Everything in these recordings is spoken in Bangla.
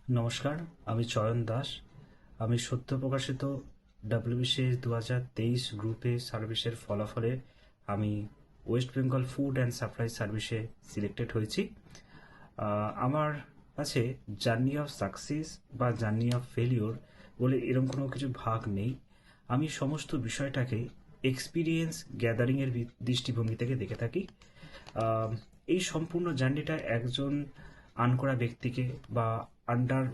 নমস্কার, আমি চয়ন দাস। আমি সদ্য প্রকাশিত ডাব্লিউবিসিএস 2023 গ্রুপে সার্ভিসের ফলাফলে আমি West Bengal food and supply সার্ভিসে সিলেক্টেড হয়েছি। আমার কাছে জার্নি অফ সাকসেস বা জার্নি অফ ফেলিওর বলে এরকম কোনো কিছু ভাগ নেই। আমি সমস্ত বিষয়টাকে এক্সপিরিয়েন্স গ্যাদারিংয়ের দৃষ্টিভঙ্গি থেকে দেখে থাকি। আহ, এই সম্পূর্ণ জার্নিটা একজন আনকরা ব্যক্তিকে বা আন্ডার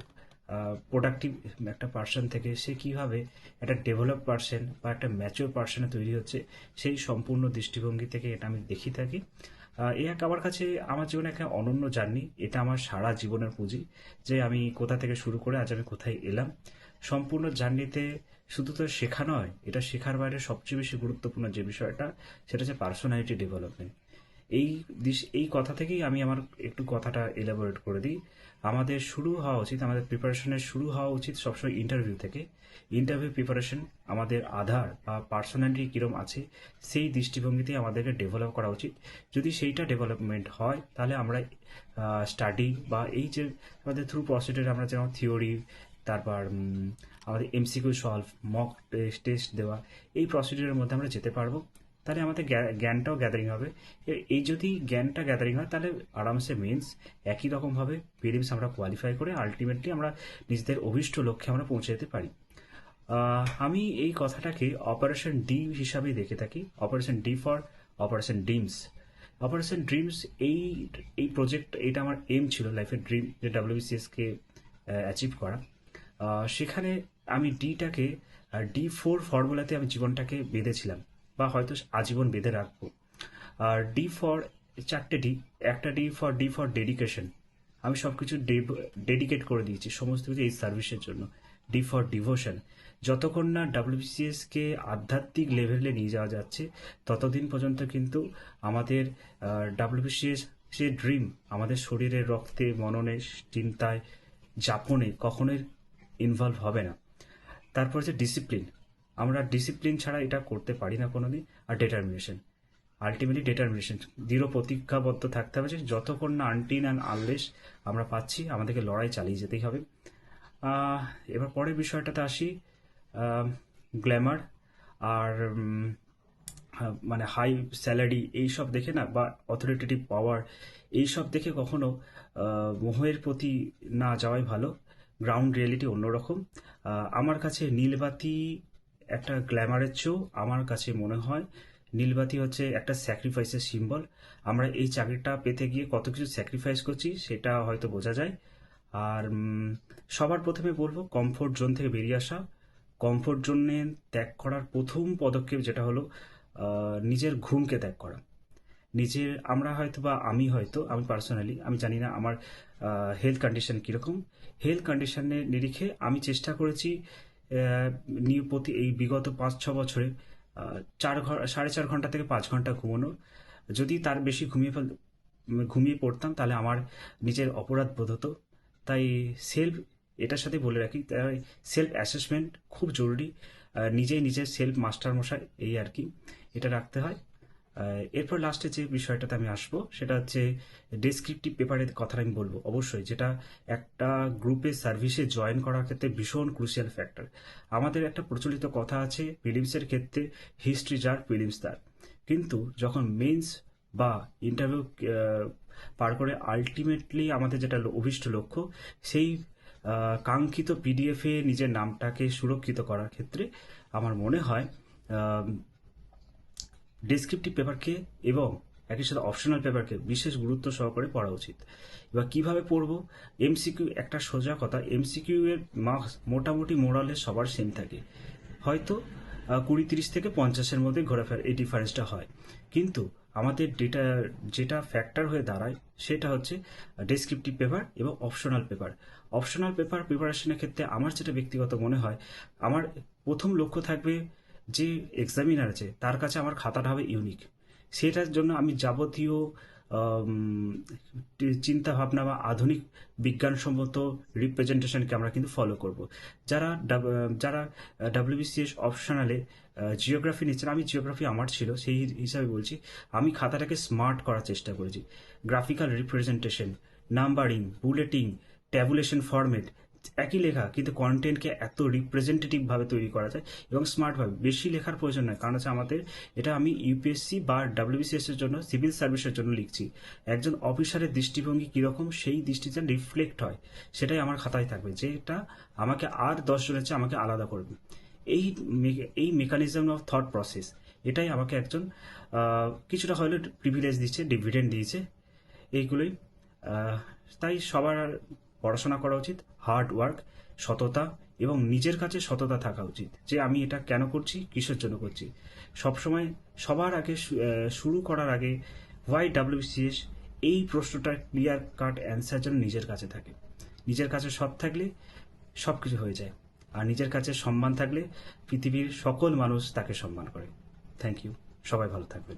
প্রোডাক্টিভ একটা পার্সন থেকে সে কিভাবে একটা ডেভেলপ পার্সন বা একটা ম্যাচিওর পার্সনে তৈরি হচ্ছে, সেই সম্পূর্ণ দৃষ্টিভঙ্গি থেকে এটা আমি দেখি থাকি। এ এক আমার কাছে আমার জীবনে একটা অনন্য জার্নি। এটা আমার সারা জীবনের পুঁজি, যে আমি কোথা থেকে শুরু করে আজ আমি কোথায় এলাম। সম্পূর্ণ জার্নিতে শুধু তো শেখা নয়, এটা শেখার বাইরে সবচেয়ে বেশি গুরুত্বপূর্ণ যে বিষয়টা, সেটা হচ্ছে পার্সোনালিটি ডেভেলপমেন্ট। এই কথা থেকেই আমি আমার একটু কথাটা এলাবোরেট করে দিই। আমাদের শুরু হওয়া উচিত, আমাদের প্রিপারেশনের শুরু হওয়া উচিত সবসময় ইন্টারভিউ থেকে। ইন্টারভিউ প্রিপারেশন আমাদের আধার বা পার্সোনালিটি কীরকম আছে সেই দৃষ্টিভঙ্গিতেই আমাদেরকে ডেভেলপ করা উচিত। যদি সেইটা ডেভেলপমেন্ট হয় তাহলে আমরা স্টাডি বা এই যে আমাদের থ্রু প্রসিডিউর, আমরা যেমন থিওরি, তারপর আমাদের এমসিকিউ সলভ, মক টেস্ট দেওয়া, এই প্রসিডিউরের মধ্যে আমরা যেতে পারবো। তাহলে আমাদের জ্ঞানটাও গ্যাদারিং হবে। এই যদি জ্ঞানটা গ্যাদারিং হয় তাহলে আরামসে মেন্স একই রকমভাবে প্রিলিমস আমরা কোয়ালিফাই করে আলটিমেটলি আমরা নিজেদের অভীষ্ট লক্ষ্যে আমরা পৌঁছে যেতে পারি। আমি এই কথাটাকে অপারেশন ডি হিসাবেই দেখে থাকি। Operation D for operation dreams. Operation dreams, এই এই প্রজেক্ট, এটা আমার এম ছিল, লাইফের ড্রিম, যে ডাব্লিউবিসিএসকে অ্যাচিভ করা। সেখানে আমি ডিটাকে D4 ফর্মুলাতে আমি জীবনটাকে বেঁধেছিলাম, বা হয়তো আজীবন বেঁধে রাখবো। আর ডি ফর, চারটে ডি, একটা ডি ফর ডেডিকেশন। আমি সব কিছু ডেডিকেট করে দিয়েছি সমস্ত কিছু এই সার্ভিসের জন্য। D for devotion. যতক্ষণ না ডাব্লিউবিসিএসকে আধ্যাত্মিক লেভেলে নিয়ে যাওয়া যাচ্ছে ততদিন পর্যন্ত কিন্তু আমাদের ডাব্লিউবিসিএস সে ড্রিম আমাদের শরীরের রক্তে, মননে, চিন্তায়, যাপনে কখনোই ইনভলভ হবে না। তারপর যে ডিসিপ্লিন, আমরা ডিসিপ্লিন ছাড়া এটা করতে পারি না কোনোদিন। আর ডেটারমিনেশন, আলটিমেটলি ডেটারমিনেশন, দৃঢ় প্রতিজ্ঞাবদ্ধ থাকতে হবে যে যতক্ষণ না আনটিল অ্যান্ড আনলেস আমরা পাচ্ছি আমাদেরকে লড়াই চালিয়ে যেতেই হবে। আহ, এবার পরের বিষয়টাতে আসি। গ্ল্যামার আর মানে হাই স্যালারি এইসব দেখে না, বা অথরিটেটিভ পাওয়ার এইসব দেখে কখনো মোহের প্রতি না যাওয়াই ভালো। গ্রাউন্ড রিয়েলিটি অন্যরকম। আমার কাছে নীলবাতি একটা গ্ল্যামারের চেয়েও আমার কাছে মনে হয় নীলবাতি হচ্ছে একটা স্যাক্রিফাইসের সিম্বল। আমরা এই চাকরিটা পেতে গিয়ে কত কিছু স্যাক্রিফাইস করছি সেটা হয়তো বোঝা যায়। আর সবার প্রথমে বলবো কমফোর্ট জোন থেকে বেরিয়ে আসা। কমফোর্ট জোনে ত্যাগ করার প্রথম পদক্ষেপ যেটা হলো নিজের ঘুমকে ত্যাগ করা। নিজের, আমরা হয়তো বা আমি পার্সোনালি আমি জানি না আমার হেলথ কন্ডিশন কীরকম। হেলথ কন্ডিশনের নিরিখে আমি চেষ্টা করেছি প্রতি এই বিগত 5-6 বছরে 4.5 ঘন্টা থেকে 5 ঘন্টা ঘুমানো। যদি তার বেশি ঘুমিয়ে পড়তাম তাহলে আমার নিজের অপরাধ বোধ হতো। তাই সেলফ, এটার সাথে বলে রাখি, তাই সেলফ অ্যাসেসমেন্ট খুব জরুরি। নিজেই নিজের সেলফ মাস্টার মশাই, এই আর কি, এটা রাখতে হয়। এরপর লাস্টে যে বিষয়টাতে আমি আসবো সেটা হচ্ছে ডেসক্রিপটিভ পেপারের কথাটা আমি বলবো অবশ্যই, যেটা একটা গ্রুপে সার্ভিসে জয়েন করার ক্ষেত্রে ভীষণ ক্রুশিয়াল ফ্যাক্টর। আমাদের একটা প্রচলিত কথা আছে প্রিলিমসের ক্ষেত্রে, হিস্ট্রি যার প্রিলিমস তার। কিন্তু যখন মেন্স বা ইন্টারভিউ পার করে আলটিমেটলি আমাদের যেটা অভিষ্ট লক্ষ্য, সেই কাঙ্ক্ষিত পিডিএফে নিজের নামটাকে সুরক্ষিত করার ক্ষেত্রে আমার মনে হয় ডেসক্রিপটিভ পেপারকে এবং একই সাথে অপশনাল পেপারকে বিশেষ গুরুত্ব সহকারে পড়া উচিত। এবার কিভাবে পড়বো? এমসিকিউ, একটা সোজা কথা, এমসিকিউ এর মার্কস মোটামুটি মোরালে সবার সেম থাকে। হয়তো 20-30 থেকে 50-এর মধ্যে ঘোরাফেরা এই ডিফারেন্সটা হয়। কিন্তু আমাদের যেটা ফ্যাক্টর হয়ে দাঁড়ায় সেটা হচ্ছে ডেসক্রিপটিভ পেপার এবং অপশনাল পেপার। অপশনাল পেপার প্রিপারেশনের ক্ষেত্রে আমার যেটা ব্যক্তিগত মনে হয়, আমার প্রথম লক্ষ্য থাকবে যে এক্সামিনার আছে তার কাছে আমার খাতাটা হবে ইউনিক। সেটার জন্য আমি যাবতীয় চিন্তা ভাবনা বা আধুনিক বিজ্ঞানসম্মত রিপ্রেজেন্টেশনকে আমরা কিন্তু ফলো করব। যারা ডাব্লিউবিসিএস অপশনালে জিওগ্রাফি নিচ্ছেন, আমি জিওগ্রাফি আমার ছিল সেই হিসাবে বলছি, আমি খাতাটাকে স্মার্ট করার চেষ্টা করেছি। Graphical representation, numbering, bulletin, tabulation format, একই লেখা কিন্তু কন্টেন্টকে এত রিপ্রেজেন্টেটিভ ভাবে তৈরি করা যায় এবং স্মার্ট ভাবে। বেশি লেখার প্রয়োজন নয়, কারণ হচ্ছে আমাদের এটা আমি ইউপিএসসি বা ডাব্লিউবিসিএস এর জন্য, সিভিল সার্ভিসের জন্য লিখছি। একজন অফিসারের দৃষ্টিভঙ্গি কিরকম সেই দৃষ্টিতে রিফ্লেক্ট হয়, সেটাই আমার খাতায় থাকবে, যেটা আমাকে আর 10 জনের চেয়ে আমাকে আলাদা করবে। এই এই মেকানিজম অফ থট প্রসেস, এটাই আমাকে একজন কিছুটা হলে প্রিভিলেজ দিচ্ছে, ডিভিডেন্ড দিয়েছে এইগুলোই। আহ, তাই সবার পড়াশোনা করা উচিত, হার্ড ওয়ার্ক, সততা এবং নিজের কাছে সততা থাকা উচিত, যে আমি এটা কেন করছি, কিসের জন্য করছি। সবসময় সবার আগে শুরু করার আগে ওয়াই ডাব্লিউবিসিএস, এই প্রশ্নটার ক্লিয়ার কাট অ্যান্সার যেন নিজের কাছে থাকে। নিজের কাছে সৎ থাকলে সব কিছু হয়ে যায়, আর নিজের কাছে সম্মান থাকলে পৃথিবীর সকল মানুষ তাকে সম্মান করে। থ্যাংক ইউ, সবাই ভালো থাকবেন।